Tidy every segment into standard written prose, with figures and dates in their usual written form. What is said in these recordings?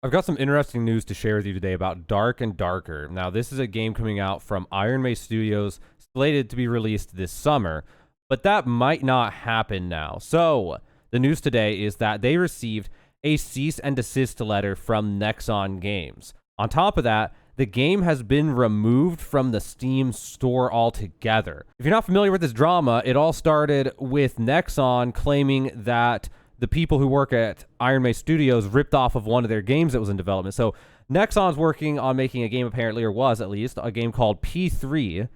I've got some interesting news to share with you today about Dark and Darker. Now, this is a game coming out from Ironmace Studios, slated to be released this summer, but that might not happen now. So, the news today is that they received a cease and desist letter from Nexon Games. On top of that, the game has been removed from the Steam store altogether. If you're not familiar with this drama, it all started with Nexon claiming that the people who work at Ironmace Studios ripped off of one of their games that was in development. So Nexon's working on making a game, apparently, or was at least, a game called P3,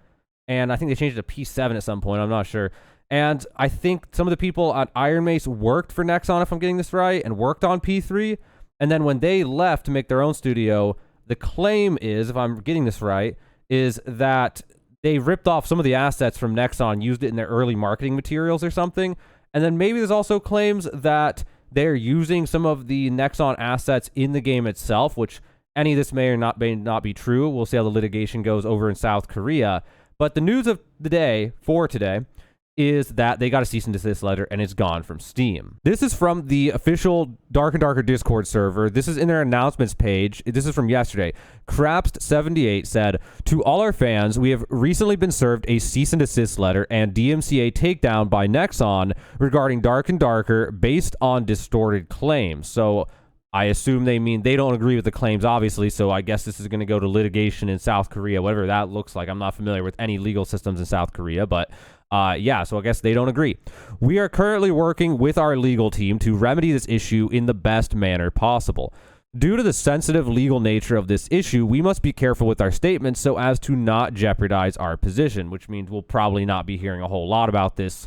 and I think they changed it to P7 at some point, I'm not sure. And I think some of the people at Ironmace worked for Nexon, if I'm getting this right, and worked on P3, and then when they left to make their own studio, the claim is, if I'm getting this right, is that they ripped off some of the assets from Nexon, used it in their early marketing materials or something. And then maybe there's also claims that they're using some of the Nexon assets in the game itself, which any of this may or may not be true. We'll see how the litigation goes over in South Korea. But the news of the day, for today, is that they got a cease and desist letter and it's gone from Steam. This is from the official Dark and Darker Discord server. This is in their announcements page. This is from yesterday. Crapst78 said, "To all our fans, we have recently been served a cease and desist letter and DMCA takedown by Nexon regarding Dark and Darker based on distorted claims." So I assume they mean they don't agree with the claims, obviously, so I guess this is going to go to litigation in South Korea, whatever that looks like. I'm not familiar with any legal systems in South Korea, but yeah, so I guess they don't agree. "We are currently working with our legal team to remedy this issue in the best manner possible. Due to the sensitive legal nature of this issue, we must be careful with our statements so as to not jeopardize our position," which means we'll probably not be hearing a whole lot about this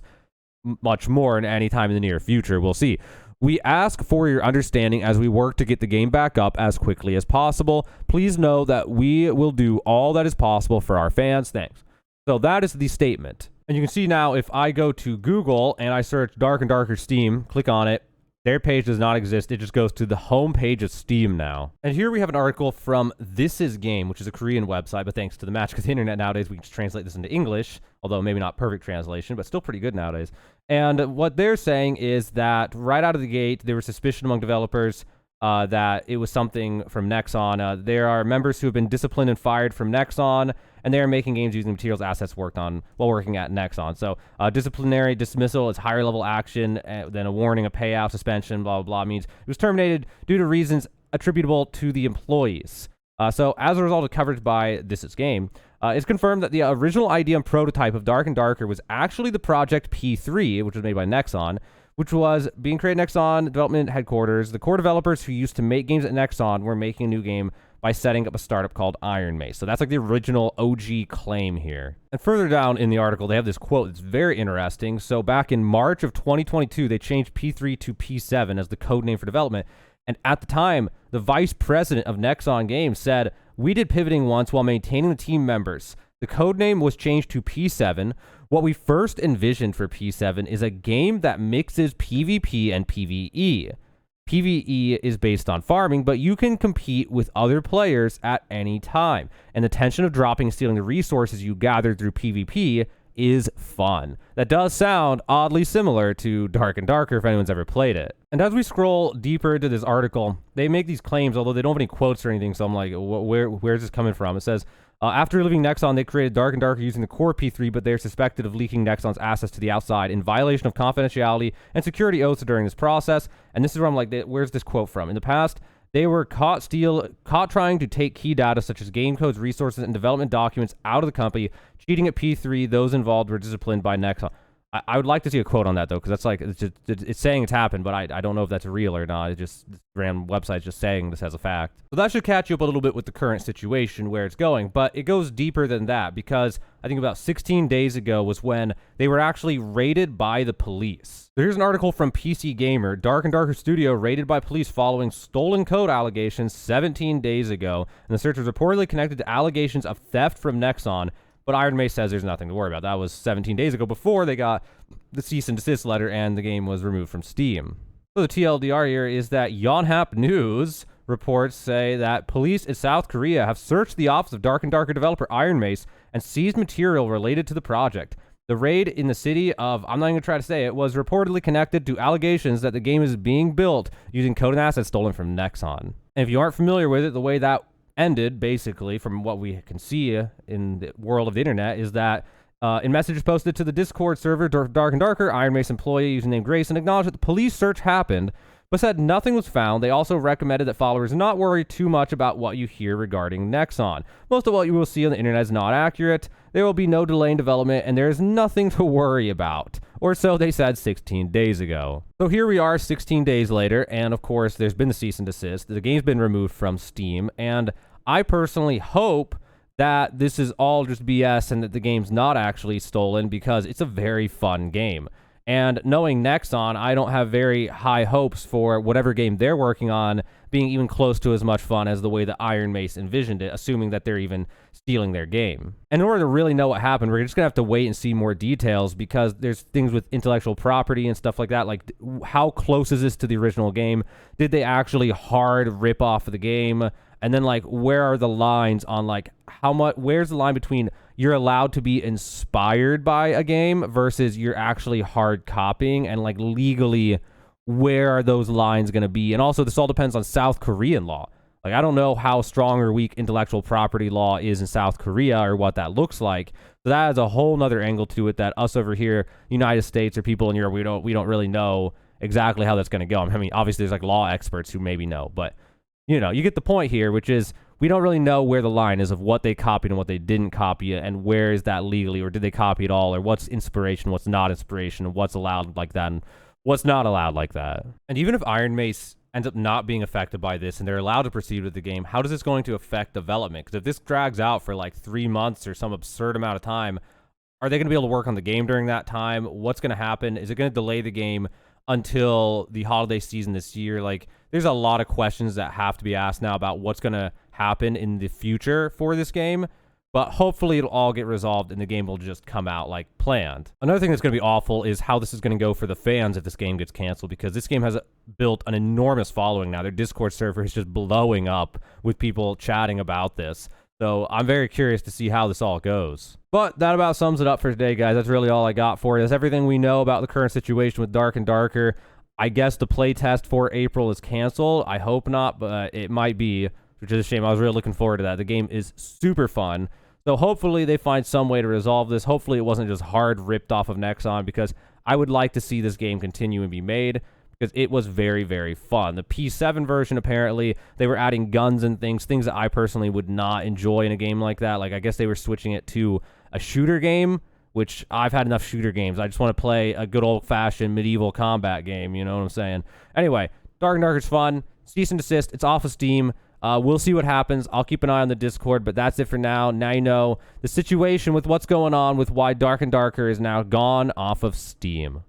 much more in any time in the near future. We'll see. "We ask for your understanding as we work to get the game back up as quickly as possible. Please know that we will do all that is possible for our fans. Thanks." So that is the statement. And you can see now, if I go to Google and I search Dark and Darker Steam, click on it, their page does not exist. It just goes to the home page of Steam now. And here we have an article from This Is Game, which is a Korean website, but thanks to the magic of the internet nowadays, we can just translate this into English, although maybe not perfect translation, but still pretty good nowadays. And what they're saying is that right out of the gate, there was suspicion among developers that it was something from Nexon. There are members who have been disciplined and fired from Nexon, and they are making games using materials assets worked on while working at Nexon. So disciplinary dismissal is higher level action than a warning, a payout, suspension, blah, blah, blah, means it was terminated due to reasons attributable to the employees. So as a result of coverage by This Is Game, it's confirmed that the original idea and prototype of Dark and Darker was actually the project P3, which was made by Nexon, which was being created at Nexon development headquarters. The core developers who used to make games at Nexon were making a new game by setting up a startup called Ironmace. So that's like the original OG claim here. And further down in the article, they have this quote that's very interesting. So back in March of 2022, they changed P3 to P7 as the code name for development. And at the time, the vice president of Nexon Games said, "We did pivoting once while maintaining the team members. The code name was changed to P7. What we first envisioned for P7 is a game that mixes PvP and PvE. PvE is based on farming, but you can compete with other players at any time. And the tension of dropping and stealing the resources you gathered through PvP is fun." That does sound oddly similar to Dark and Darker if anyone's ever played it. And as we scroll deeper into this article, they make these claims, although they don't have any quotes or anything, so I'm like, where's this coming from? It says, after leaving Nexon, they created Dark and Darker using the core P3, but they're suspected of leaking Nexon's assets to the outside in violation of confidentiality and security oaths during this process. And this is where I'm like, where's this quote from? In the past, they were caught trying to take key data such as game codes, resources, and development documents out of the company, cheating at P3. Those involved were disciplined by Nexon. I would like to see a quote on that, though, because that's like, it's saying it's happened, but I don't know if that's real or not. It just, random website's just saying this as a fact. So that should catch you up a little bit with the current situation, where it's going, but it goes deeper than that, because I think about 16 days ago was when they were actually raided by the police. So here's an article from PC Gamer. Dark and Darker Studio raided by police following stolen code allegations 17 days ago, and the search was reportedly connected to allegations of theft from Nexon. But Ironmace says there's nothing to worry about. That was 17 days ago before they got the cease and desist letter and the game was removed from Steam. So the TLDR here is that Yonhap News reports say that police in South Korea have searched the office of Dark and Darker developer Ironmace and seized material related to the project. The raid in the city of, I'm not even going to try to say it, was reportedly connected to allegations that the game is being built using code and assets stolen from Nexon. And if you aren't familiar with it, the way that ended, basically, from what we can see in the world of the internet, is that in messages posted to the Discord server, Dark and Darker, Ironmace employee username Grayson acknowledged that the police search happened, but said nothing was found. They also recommended that followers not worry too much about what you hear regarding Nexon. Most of what you will see on the internet is not accurate. There will be no delay in development, and there is nothing to worry about. Or so they said 16 days ago. So here we are 16 days later, and of course there's been the cease and desist. The game's been removed from Steam, and I personally hope that this is all just BS and that the game's not actually stolen, because it's a very fun game. And knowing Nexon, I don't have very high hopes for whatever game they're working on being even close to as much fun as the way that Ironmace envisioned it, assuming that they're even stealing their game. And in order to really know what happened, we're just going to have to wait and see more details, because there's things with intellectual property and stuff like that. Like, how close is this to the original game? Did they actually hard rip off the game? And then, like, where are the lines on, like, how much, where's the line between you're allowed to be inspired by a game versus you're actually hard copying, and, like, legally, where are those lines going to be? And also, this all depends on South Korean law. Like, I don't know how strong or weak intellectual property law is in South Korea or what that looks like. So that has a whole nother angle to it that us over here, United States, or people in Europe, we don't really know exactly how that's going to go. I mean, obviously, there's, like, law experts who maybe know, but you know, you get the point here, which is we don't really know where the line is of what they copied and what they didn't copy, and where is that legally, or did they copy it all, or what's inspiration, what's not inspiration, and what's allowed like that, and what's not allowed like that. And even if Ironmace ends up not being affected by this and they're allowed to proceed with the game, how does this going to affect development? Because if this drags out for like 3 months or some absurd amount of time, are they going to be able to work on the game during that time? What's going to happen? Is it going to delay the game until the holiday season this year? Like, there's a lot of questions that have to be asked now about what's going to happen in the future for this game, but hopefully it'll all get resolved and the game will just come out like planned. Another thing that's going to be awful is how this is going to go for the fans if this game gets canceled, because this game has built an enormous following now. Their Discord server is just blowing up with people chatting about this. So I'm very curious to see how this all goes. But that about sums it up for today, guys. That's really all I got for you. That's everything we know about the current situation with Dark and Darker. I guess the playtest for April is canceled. I hope not, but it might be, which is a shame. I was really looking forward to that. The game is super fun. So hopefully they find some way to resolve this. Hopefully it wasn't just hard ripped off of Nexon, because I would like to see this game continue and be made, because it was very, very fun. The P7 version, apparently, they were adding guns and things that I personally would not enjoy in a game like that. Like, I guess they were switching it to a shooter game, which I've had enough shooter games. I just want to play a good old-fashioned medieval combat game, you know what I'm saying? Anyway, Dark and Darker's fun. Cease and desist. It's off of Steam. We'll see what happens. I'll keep an eye on the Discord, but that's it for now. Now you know the situation with what's going on with why Dark and Darker is now gone off of Steam.